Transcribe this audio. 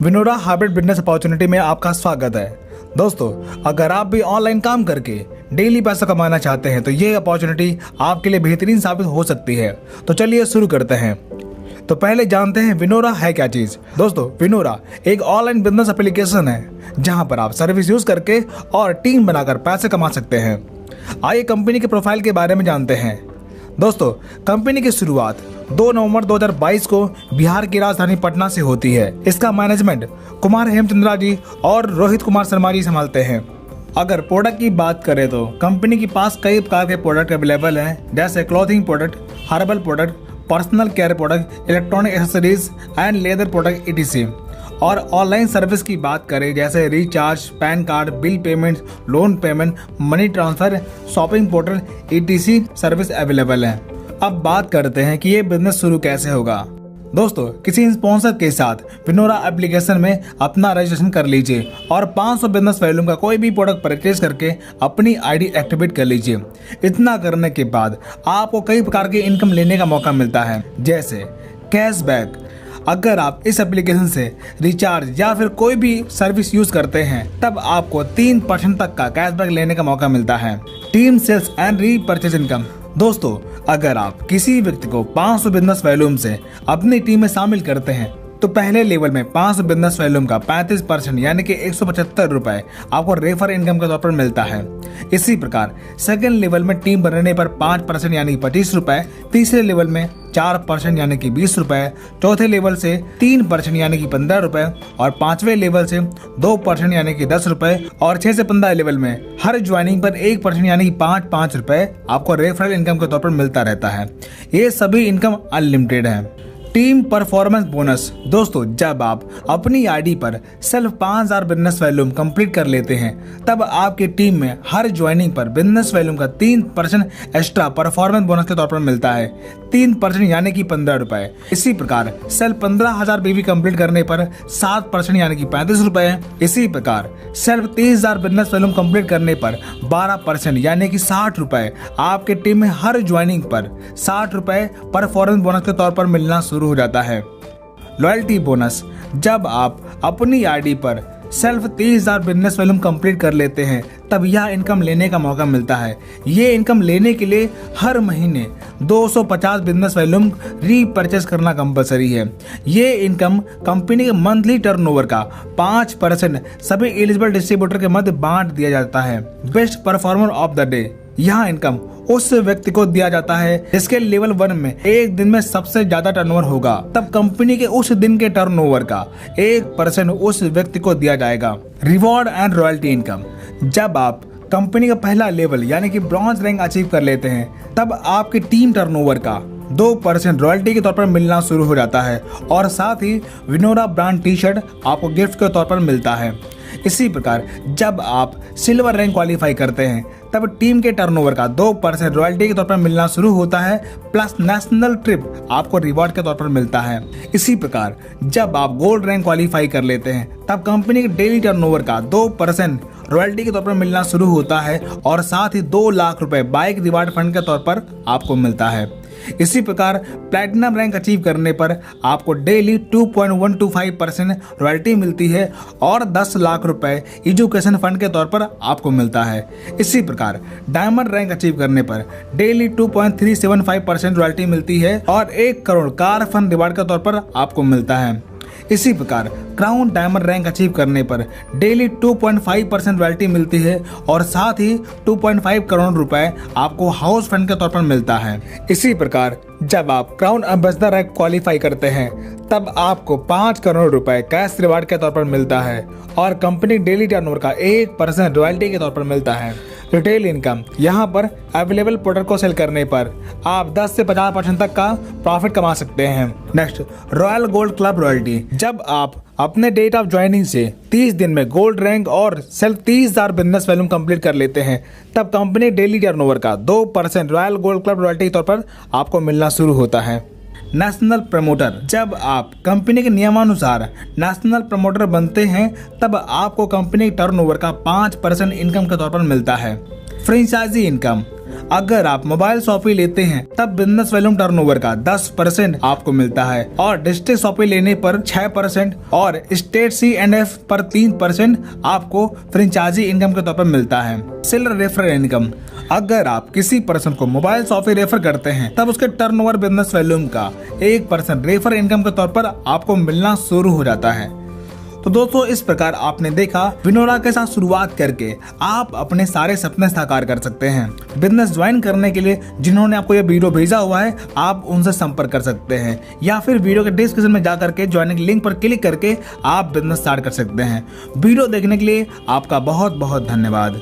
Vinora hybrid business opportunity में आपका स्वागत है। दोस्तों, अगर आप भी ऑनलाइन काम करके डेली पैसा कमाना चाहते हैं तो ये अपॉर्चुनिटी आपके लिए बेहतरीन साबित हो सकती है। तो चलिए शुरू करते हैं। तो पहले जानते हैं विनोरा है क्या चीज। दोस्तों, विनोरा एक ऑनलाइन बिजनेस एप्लीकेशन है जहां पर आप सर्विस यूज करके और टीम बनाकर पैसे कमा सकते हैं। आइए कंपनी के प्रोफाइल के बारे में जानते हैं। दोस्तों, कंपनी की शुरुआत 2 नवंबर 2022 को बिहार की राजधानी पटना से होती है। इसका मैनेजमेंट कुमार हेमचंद्रा जी और रोहित कुमार शर्मा जी संभालते हैं। अगर प्रोडक्ट की बात करें तो कंपनी के पास कई प्रकार के प्रोडक्ट अवेलेबल हैं, जैसे clothing product, herbal product, personal care product, electronic accessories and leather product etc। और ऑनलाइन सर्विस की बात करें जैसे recharge, pan card, bill payment, loan payment, money transfer, shopping portal etc service available है। अब बात करते हैं कि ये बिजनेस शुरू कैसे होगा। दोस्तों, किसी स्पॉन्सर के साथ विनोरा एप्लीकेशन में अपना रजिस्ट्रेशन कर लीजिए और 500 बिजनेस वैल्यूम का कोई भी प्रोडक्ट परचेज करके अपनी आईडी एक्टिवेट कर लीजिए। इतना करने के बाद आपको कई प्रकार की इनकम लेने का मौका मिलता है, जैसे कैशबैक। अगर आप इस एप्लीकेशन से रिचार्ज या फिर कोई भी सर्विस यूज करते हैं तब आपको 3% तक का कैशबैक लेने का मौका मिलता है। Team sales and repurchase income. दोस्तों, अगर आप किसी व्यक्ति को 500 बिजनेस वैल्यूम से अपनी टीम में शामिल करते हैं तो पहले लेवल में 500 बिजनेस वैल्यूम का 35% यानी कि 175 रुपए आपको रेफर इनकम के तौर पर मिलता है। इसी प्रकार सेकेंड लेवल में टीम बनने पर 5% यानी 25 रुपए, तीसरे लेवल में 4% यानी कि 20 रुपए, चौथे लेवल से 3% यानी कि 15 रुपए और 5वें लेवल से 2% यानी कि 10 रुपए और 6 से 15 लेवल में हर ज्वाइनिंग पर 1% यानी कि 5 रुपए आपको रेफरल इनकम के तौर पर मिलता रहता है। ये सभी इनकम अनलिमिटेड है। Team performance bonus. दोस्तों, जब आप अपनी आईडी पर सिर्फ 5000 बिजनेस वैल्यूम कंप्लीट कर लेते हैं तब आपकी टीम में हर ज्वाइनिंग पर बिजनेस वैल्यूम का 3% एक्स्ट्रा परफॉर्मेंस बोनस के तौर पर मिलता है, 3% यानी कि 15 रुपए। इसी प्रकार सेल्फ 15,000 बीवी कंप्लीट करने पर 7% यानी कि 35 रुपए। इसी प्रकार सेल्फ 30,000 बिजनेस वैल्यूम कंप्लीट करने पर 12% यानी कि 60 रुपए आपके टीम में हर ज्वाइनिंग पर 60 रुपए परफॉर्मेंस बोनस के तौर पर मिलना शुरू हो जाता है। Loyalty bonus. जब आप अपनी आईडी पर सिर्फ 30,000 बिजनेस वैल्यूम कंप्लीट कर लेते हैं तब यह इनकम लेने का मौका मिलता है। ये इनकम लेने के लिए हर महीने 250 बिजनेस वैल्यूम रीपरचेज करना कंपलसरी है। ये इनकम कंपनी के मंथली टर्नओवर का 5% सभी एलिजिबल डिस्ट्रीब्यूटर के मध्य बांट दिया जाता है। Best performer of the day. यह इनकम उस व्यक्ति को दिया जाता है जिसके लेवल 1 में एक दिन में सबसे ज्यादा टर्नओवर होगा। तब कंपनी के उस दिन के टर्नओवर का 1% उस व्यक्ति को दिया जाएगा। Reward and royalty income. जब आप कंपनी का पहला लेवल यानी कि ब्रॉन्ज रैंक अचीव कर लेते हैं तब आपकी टीम टर्नओवर का 2% रॉयल्टी के तौर पर मिलना शुरू हो जाता है और साथ ही विनोरा ब्रांड टी शर्ट आपको गिफ्ट के तौर पर मिलता है। इसी प्रकार जब आप सिल्वर रैंक क्वालिफाई करते हैं तब टीम के टर्नओवर का 2% रॉयल्टी के तौर पर मिलना शुरू होता है, प्लस नेशनल ट्रिप आपको रिवॉर्ड के तौर पर मिलता है। इसी प्रकार जब आप गोल्ड रैंक क्वालिफाई कर लेते हैं तब कंपनी के डेली टर्नओवर का 2% रॉयल्टी के तौर पर मिलना शुरू होता है और साथ ही 2 लाख रुपए बाइक रिवार्ड फंड के तौर पर आपको मिलता है। इसी प्रकार प्लैटिनम रैंक अचीव करने पर आपको डेली 2.125% रॉयल्टी मिलती है और 10 लाख रुपए एजुकेशन फंड के तौर पर आपको मिलता है। इसी प्रकार डायमंड रैंक अचीव करने पर डेली 2.375% रॉयल्टी मिलती है और 1 करोड़ कार फंड रिवार्ड के तौर पर आपको मिलता है। इसी प्रकार क्राउन डायमंड रैंक अचीव करने पर डेली 2.5% रॉयल्टी मिलती है और साथ ही 2.5 करोड़ रुपए आपको हाउस फंड के तौर पर मिलता है। इसी प्रकार जब आप क्राउन एम्बेसडर रैंक क्वालिफाई करते हैं तब आपको 5 करोड़ रुपए कैश रिवार्ड के तौर पर मिलता है और कंपनी डेली टर्नओवर का 1% रॉयल्टी के तौर पर मिलता है। Retail income. यहाँ पर अवेलेबल प्रोडक्ट को सेल करने पर आप 10 से 50% तक का प्रॉफिट कमा सकते हैं। Next, royal gold club royalty. जब आप अपने डेट ऑफ ज्वाइनिंग से 30 दिन में गोल्ड रैंक और सेल्फ 30,000 बिजनेस वैल्यूम कंप्लीट कर लेते हैं तब कंपनी डेली टर्नओवर का 2% रॉयल गोल्ड क्लब रॉयल्टी के तौर पर आपको मिलना शुरू होता है। National promoter. जब आप कंपनी के नियमानुसार नेशनल प्रमोटर बनते हैं तब आपको कंपनी टर्नओवर का 5% इनकम के तौर पर मिलता है। Franchisee income. अगर आप मोबाइल शॉपी लेते हैं तब बिजनेस वॉल्यूम टर्नओवर का 10% आपको मिलता है और डिस्ट्रिक्ट शॉपी लेने पर 6% और स्टेट C&F पर 3% आपको फ्रेंचाइजी इनकम के तौर पर मिलता है। सेलर रेफरल इनकम, अगर आप किसी पर्सन को मोबाइल शॉपी रेफर करते हैं तब उसके टर्नओवर बिजनेस वॉल्यूम का 1% रेफर इनकम के तौर पर आपको मिलना शुरू हो जाता है। तो दोस्तों, इस प्रकार आपने देखा विनोरा के साथ शुरुआत करके आप अपने सारे सपने साकार कर सकते हैं। बिजनेस ज्वाइन करने के लिए जिन्होंने आपको ये वीडियो भेजा हुआ है आप उनसे संपर्क कर सकते हैं या फिर वीडियो के डिस्क्रिप्शन में जाकर के ज्वाइनिंग लिंक पर क्लिक करके आप बिजनेस स्टार्ट कर सकते हैं। वीडियो देखने के लिए आपका बहुत बहुत धन्यवाद।